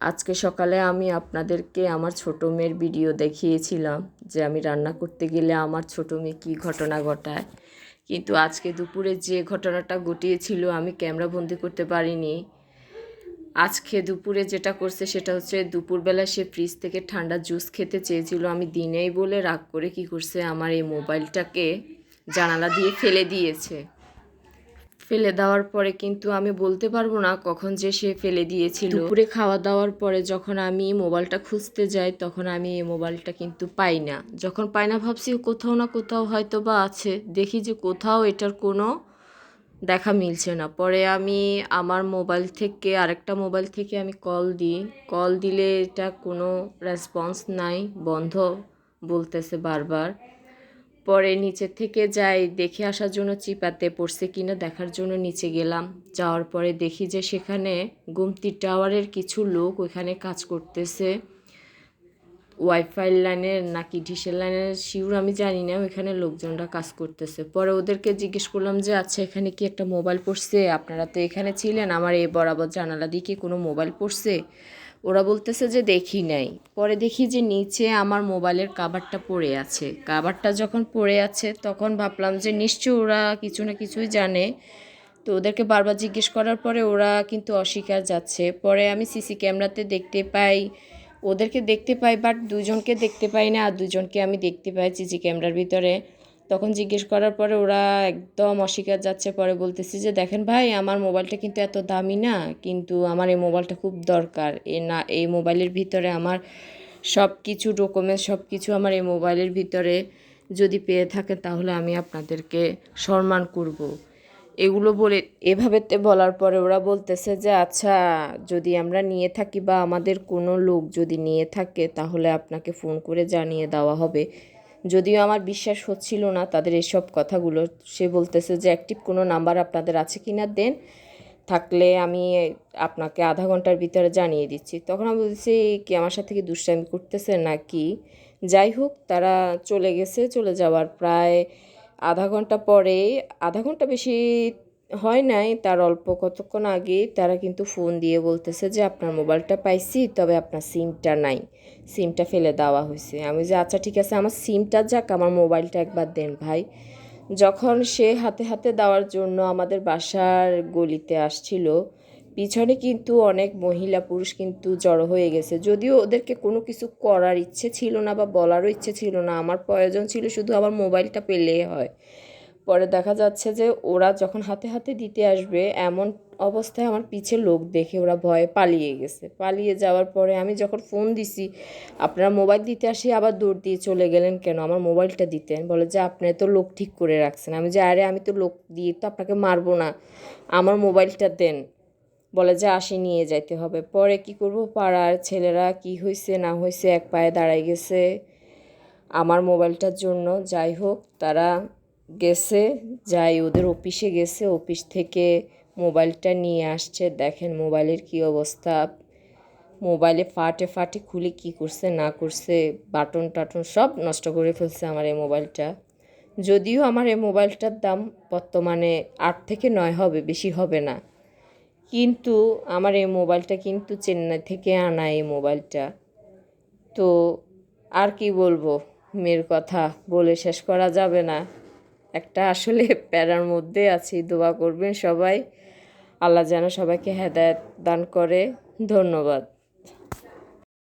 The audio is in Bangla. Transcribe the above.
আজকে সকালে আমি আপনাদেরকে আমার ছোটো মেয়ের ভিডিও দেখিয়েছিলাম যে আমি রান্না করতে গেলে আমার ছোটো মেয়ে কী ঘটনা ঘটায়। কিন্তু আজকে দুপুরে যে ঘটনাটা ঘটিয়েছিল আমি ক্যামেরা বন্দি করতে পারিনি। আজকে দুপুরে যেটা করছে সেটা হচ্ছে দুপুরবেলা সে ফ্রিজ থেকে ঠান্ডা জুস খেতে চেয়েছিল। আমি দিনেই বলে রাগ করে কি করছে, আমার এই মোবাইলটাকে জানালা দিয়ে ফেলে দিয়েছে। ফেলে দেওয়ার পরে কিন্তু আমি বলতে পারবো না কখন যে সে ফেলে দিয়েছিল। দুপুরে খাওয়া দাওয়ার পরে যখন আমি মোবাইলটা খুঁজতে যাই তখন আমি এই মোবাইলটা কিন্তু পাই না। যখন পাই না ভাবছি কোথাও না কোথাও হয়তো বা আছে, দেখি যে কোথাও এটার কোনো দেখা মিলছে না। পরে আমি আমার মোবাইল থেকে আরেকটা মোবাইল থেকে আমি কল দিলে এটা কোনো রেসপন্স নাই, বন্ধ বলতেছে বারবার। পরে নিচে থেকে যাই দেখে আসার জন্য, চিপাতে পড়ছে কিনা দেখার জন্য নিচে গেলাম। যাওয়ার পরে দেখি যে সেখানে গুমতি টাওয়ারের কিছু লোক ওইখানে কাজ করতেছে, ওয়াইফাই লাইনের নাকি ডিশের লাইনের শিওর আমি জানি না, ওইখানে লোকজনরা কাজ করতেছে। পরে ওদেরকে জিজ্ঞেস করলাম যে আচ্ছা এখানে কি একটা মোবাইল পড়ছে, আপনারা তো এখানে ছিলেন, আমার এই বরাবর জানালা দিয়ে কি কোনো মোবাইল পড়ছে? ওরা বলতেছে যে দেখি নাই। পরে দেখি যে নিচে আমার মোবাইলের কাভারটা পড়ে আছে। কাভারটা যখন পড়ে আছে তখন ভাবলাম যে নিশ্চয় ওরা কিছু না কিছুই জানে। তো ওদেরকে বারবার জিজ্ঞেস করার পরে ওরা কিন্তু অস্বীকার যাচ্ছে। পরে আমি সিসি ক্যামেরাতে দেখতে পাই, ওদেরকে দেখতে পাই, বাট দুজনকে দেখতে পাই না, আর দুজনকে আমি দেখতে পাই সিসি ক্যামেরার ভিতরে। তখন জিজ্ঞেস করার পরে ওরা একদম অস্বীকার যাচ্ছে। পরে বলতেছি যে দেখেন ভাই, আমার মোবাইলটা কিন্তু এত দামি না, কিন্তু আমার এই মোবাইলটা খুব দরকার। এই মোবাইলের ভিতরে আমার সব কিছু ডকুমেন্টস, সব কিছু আমার এই মোবাইলের ভিতরে যদি পেয়ে থাকে তাহলে আমি আপনাদেরকে সম্মান করব। এগুলো বলে এভাবে বলার পরে ওরা বলতেছে যে আচ্ছা যদি আমরা নিয়ে থাকি বা আমাদের কোনো লোক যদি নিয়ে থাকে তাহলে আপনাকে ফোন করে জানিয়ে দেওয়া হবে। যদিও আমার বিশ্বাস হচ্ছিল না তাদের এসব কথাগুলো। সে বলতেছে যে অ্যাক্টিভ কোনো নাম্বার আপনাদের আছে কি না দেন, থাকলে আমি আপনাকে আধা ঘন্টার ভিতরে জানিয়ে দিচ্ছি। তখন আমি বলছি কি আমার সাথে কি দুষ্টামি করতেছে নাকি। যাই হোক, তারা চলে গেছে। চলে যাওয়ার প্রায় আধা ঘন্টা পরে, আধা ঘন্টা বেশি হয় নাই, তার অল্প কতক্ষণ আগে তারা কিন্তু ফোন দিয়ে বলতেছে যে আপনার মোবাইলটা পাইছি, তবে আপনার সিমটা নাই, সিমটা ফেলে দেওয়া হয়েছে। আমি যে আচ্ছা ঠিক আছে, আমার সিমটা যাক, আমার মোবাইলটা একবার দেন ভাই। যখন সে হাতে হাতে দেওয়ার জন্য আমাদের বাসার গলিতে আসছিল, পিছনে কিন্তু অনেক মহিলা পুরুষ কিন্তু জড়ো হয়ে গেছে। যদিও ওদেরকে কোনো কিছু করার ইচ্ছে ছিল না বা বলারও ইচ্ছে ছিল না, আমার প্রয়োজন ছিল শুধু আমার মোবাইলটা পেলেই হয়। পরে দেখা যাচ্ছে যে ওরা যখন হাতে হাতে দিতে আসবে এমন অবস্থায় আমার পিছে লোক দেখে ওরা ভয়ে পালিয়ে গেছে। পালিয়ে যাওয়ার পরে আমি যখন ফোন দিছি, আপনারা মোবাইল দিতে আসি আবার দৌড় দিয়ে চলে গেলেন কেন, আমার মোবাইলটা দিতেন। বলে যে আপনি তো লোক ঠিক করে রাখছেন। আমি যে আরে আমি তো লোক দিয়ে তো আপনাকে মারবো না, আমার মোবাইলটা দেন। বলে যে আসি নিয়ে যাইতে হবে। পরে কি করব, পাড়ার ছেলেরা কি হয়েছে না হয়েছে এক পায়ে দাঁড়াই গেছে আমার মোবাইলটার জন্য। যাই হোক, তারা গেছে, যাই ওদের অফিসে গেছে, অফিস থেকে মোবাইলটা নিয়ে আসছে। দেখেন মোবাইলের কি অবস্থা, মোবাইলে ফাটে ফাটে খুলে কি করছে না করছে, বাটন টাটন সব নষ্ট করে ফেলছে আমার এই মোবাইলটা। যদিও আমার এই মোবাইলটার দাম বর্তমানে 8 থেকে 9 হবে, বেশি হবে না। কিন্তু আমার এই মোবাইলটা কিন্তু চেন্নাই থেকে আনা এই মোবাইলটা। তো আর কি বলবো, মেয়ের কথা বলে শেষ করা যাবে না। একটা আসলে প্যারার মধ্যে আছি। দোয়া করবেন সবাই, আল্লাহ যেন সবাইকে হেদায়েত দান করে। ধন্যবাদ।